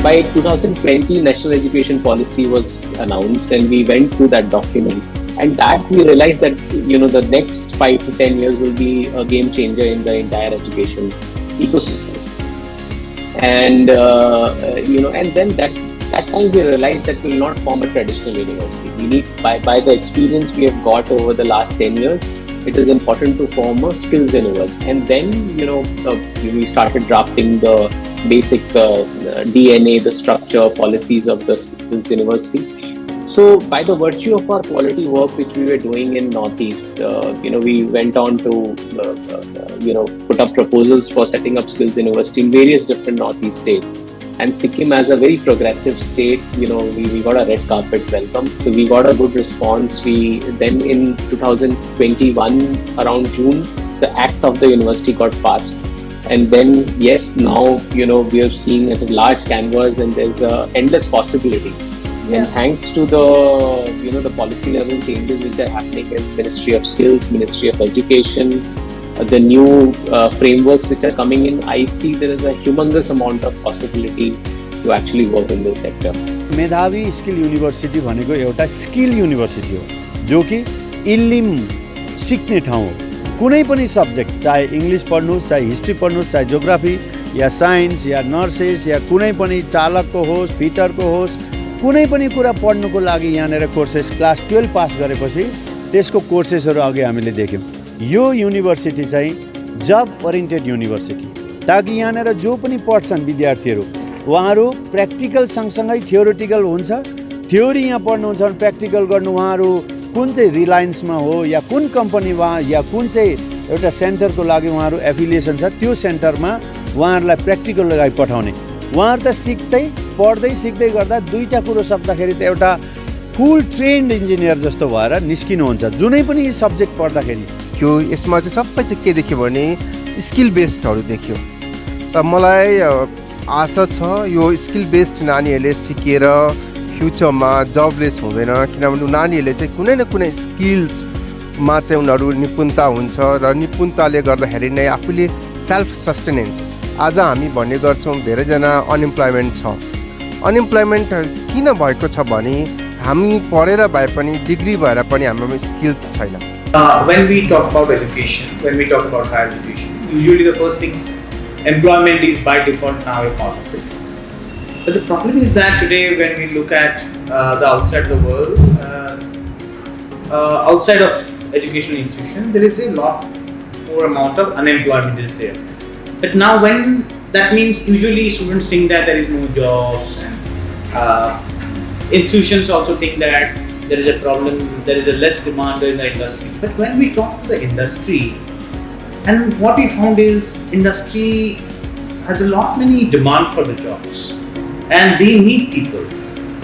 by 2020, National Education Policy was announced, and we went through that document. And that we realized that the next 5 to 10 years will be a game changer in the entire education ecosystem. And and then that time we realized that we will not form a traditional university. We need, by the experience we have got over the last 10 years, it is important to form a skills university. And then we started drafting the basic DNA, the structure, policies of the skills university. So by the virtue of our quality work which we were doing in Northeast, we went on to put up proposals for setting up skills university in various different Northeast states. And Sikkim, as a very progressive state, we got a red carpet welcome. So we got a good response. We then in 2021 around June, the act of the university got passed. And then yes, now we are seeing a large canvas, and there's endless possibility. Yeah. And thanks to the policy level changes which are happening in Ministry of Skills, Ministry of Education, the new frameworks which are coming in, I see there is a humongous amount of possibility to actually work in this sector. मेधावी skill university भनेको एउटा skill university हो जो कि इल्म सिक्ने ठाउँ हो। कुनै पनि सब्जेक्ट, चाहे इङ्ग्लिस पढ्नुहोस्, चाहे हिस्ट्री पढ्नुहोस्, चाहे जियोग्राफी या साइन्स या नर्सेस या कुनै पनि चालकको होस्, फिटरको होस्, कुनै पनि कुरा पढ्नुको लागि यहाँनिर कोर्सेस क्लास 12 पास गरेपछि त्यसको कोर्सेसहरू अघि हामीले देख्यौँ। यो युनिभर्सिटी चाहिँ जब ओरिएन्टेड युनिभर्सिटी, ताकि यहाँनिर जो पनि पढ्छन् विद्यार्थीहरू, उहाँहरू प्र्याक्टिकल सँगसँगै थियोरिटिकल हुन्छ। थ्योरी यहाँ पढ्नुहुन्छ भने प्र्याक्टिकल गर्नु, उहाँहरू कुन चाहिँ रिलायन्समा हो या कुन कम्पनीमा या कुन चाहिँ एउटा सेन्टरको लागि उहाँहरू एफिलिएसन छ, त्यो सेन्टरमा उहाँहरूलाई प्र्याक्टिकल लगाइ पठाउने। उहाँहरू त सिक्दै गर्दा दुईवटा कुरो सक्दाखेरि त एउटा फुल ट्रेन्ड इन्जिनियर जस्तो भएर निस्किनुहुन्छ जुनै पनि सब्जेक्ट पढ्दाखेरि। यसमा चाहिँ सबै चाहिँ के देख्यो भने स्किल बेस्डहरू देख्यो। त मलाई आशा छ यो स्किल बेस्ड नानीहरूले सिकेर फ्युचरमा जबलेस हुँदैन, किनभने नानीहरूले चाहिँ कुनै न कुनै स्किल्समा चाहिँ उनीहरू निपुणता हुन्छ र निपुणताले गर्दाखेरि नै आफूले सेल्फ सस्टेनेन्स। आज हामी भन्ने गर्छौँ धेरैजना अनइम्प्लोइमेन्ट छ। अनइम्प्लोइमेन्ट किन भएको छ भने हामी पढेर भए पनि, डिग्री भएर पनि हाम्रोमा स्किल छैन। When we talk about education, when we talk about higher education, usually the first thing, employment is by default now a part of it. But the problem is that today when we look at the outside the world, outside of educational institution, there is a lot more amount of unemployment is there. But now when that means usually students think that there is no jobs, and institutions also think that there is a problem, there is a less demand in the industry. But when we talk to the industry, and what we found is industry has a lot many demand for the jobs, and they need people,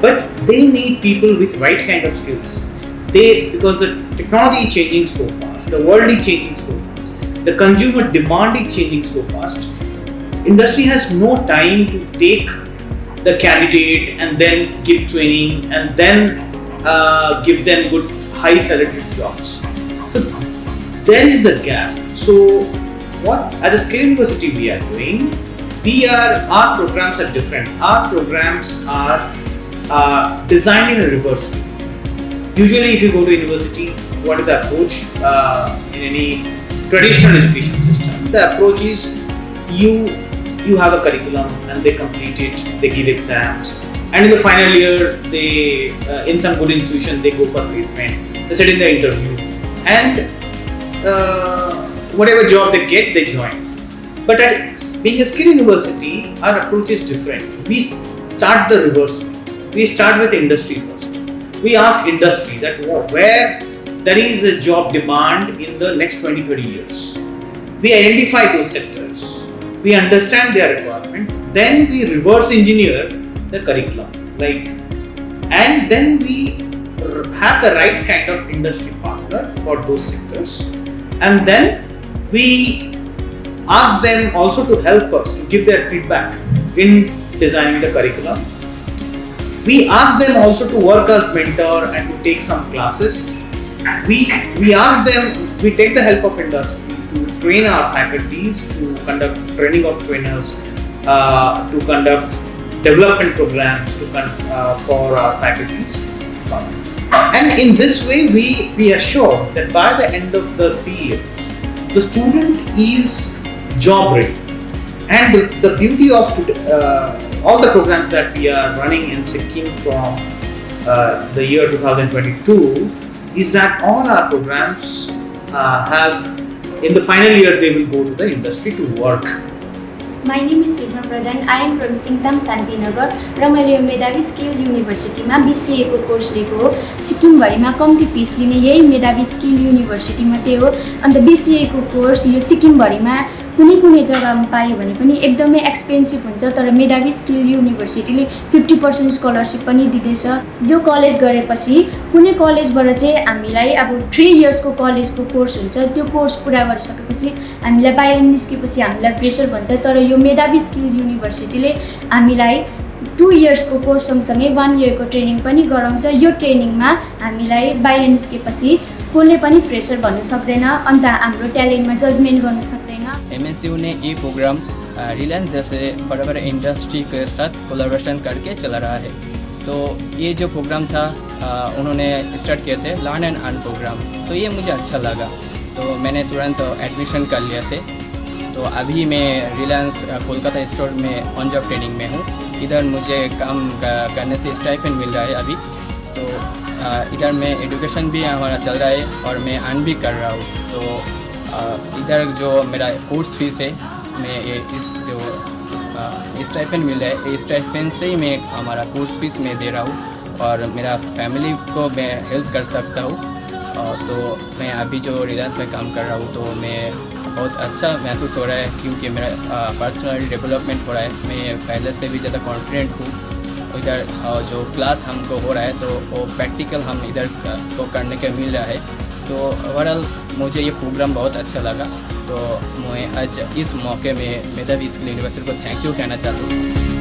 but they need people with right kind of skills. Because the technology is changing so fast, the world is changing so fast, the consumer demand is changing so fast. Industry has no time to take the candidate and then give training and then give them good high salaried jobs. So there is the gap. So what at the Skill University we are doing, our programs are different. Our programs are designed in a reverse way. Usually if you go to university, what is the approach in any traditional education system? The approach is you have a curriculum and they complete it, they give exams, and in the final year they in some good institution they go for placement, they sit in the interview, and whatever job they get they join. But at being a skill university, our approach is different. We start the reverse way. We start with industry first. We ask industry that where there is a job demand in the next 20-30 years. We identify those sectors. We understand their requirement. Then we reverse engineer the curriculum, and then we have the right kind of industry partner for those sectors, and then we ask them also to help us to give their feedback in designing the curriculum. We ask them also to work as mentor and to take some classes. We ask them, we take the help of industry to train our faculties, to conduct training of trainers, to conduct development programs for our faculties. And in this way, we assure that by the end of the 3 years, the student is job ready. And the beauty of all the programs that we are running in Sikkim from the year 2022 is that all our programs have, in the final year, they will go to the industry to work. My name is Sridhar Pradhan. I am from Singtam Santinagar र मैले मेधावी skill युनिभर्सिटीमा BCA को course लिएको हो। सिक्किमभरिमा कम्ती फिस लिने यही मेधावी स्किल युनिभर्सिटी मात्रै हो। अन्त BCA को कोर्स यो सिक्किमभरिमा कुनै जग्गामा पायो भने पनि एकदमै एक्सपेन्सिभ हुन्छ, तर मेधावी स्किल युनिभर्सिटीले 50% स्कलरसिप पनि दिँदैछ। यो कलेज गरेपछि कुनै कलेजबाट चाहिँ हामीलाई अब 3 इयर्सको कलेजको कोर्स हुन्छ, त्यो कोर्स पुरा गरिसकेपछि हामीलाई बाहिर निस्केपछि हामीलाई फ्रेसर भन्छ, तर यो मेधावी स्किल युनिभर्सिटीले हामीलाई 2 इयर्सको कोर्स सँगसँगै 1 इयरको ट्रेनिङ पनि गराउँछ। यो ट्रेनिङमा हामीलाई बाहिर निस्केपछि कसले पनि फ्रेसर भन्नु सक्दैन, अन्त हाम्रो ट्यालेन्टमा जजमेन्ट गर्न सक्दैन। MSU ने ये प्रोग्राम रिलायंस जैसे बड़े बड़े इंडस्ट्री के साथ कोलैबोरेशन करके चला रहा है। तो ये जो प्रोग्राम था उन्होंने स्टार्ट किए थे लर्न एंड अर्न प्रोग्राम, तो ये मुझे अच्छा लगा, तो मैंने तुरंत एडमिशन कर लिया थे। तो अभी मैं रिलायंस कोलकाता स्टोर में ऑन जॉब ट्रेनिंग में हूँ। इधर मुझे काम करने से स्टाइपेंड मिल रहा है अभी, तो इधर में एजुकेशन भी हमारा चल रहा है और मैं अर्न भी कर रहा हूँ। तो इधर जो मेरा कोर्स फीस है, मैं ये जो स्टाइपेंड मिल रहा है, इस स्टाइपेंड से ही मैं हमारा कोर्स फीस में दे रहा हूँ और मेरा फैमिली को मैं हेल्प कर सकता हूँ। तो मैं अभी जो रिलायंस में काम कर रहा हूँ, तो मैं बहुत अच्छा महसूस हो रहा है क्योंकि मेरा पर्सनल डेवलपमेंट हो रहा है। मैं पहले से भी ज़्यादा कॉन्फिडेंट हूँ। इधर जो क्लास हमको हो रहा है, तो वो प्रैक्टिकल हम इधर को करने के मिल रहा है। तो ओवरऑल मुझे ये प्रोग्राम बहुत अच्छा लगा। तो मैं आज इस मौके में मेधावी स्किल यूनिवर्सिटी को थैंक यू कहना चाहता हूँ।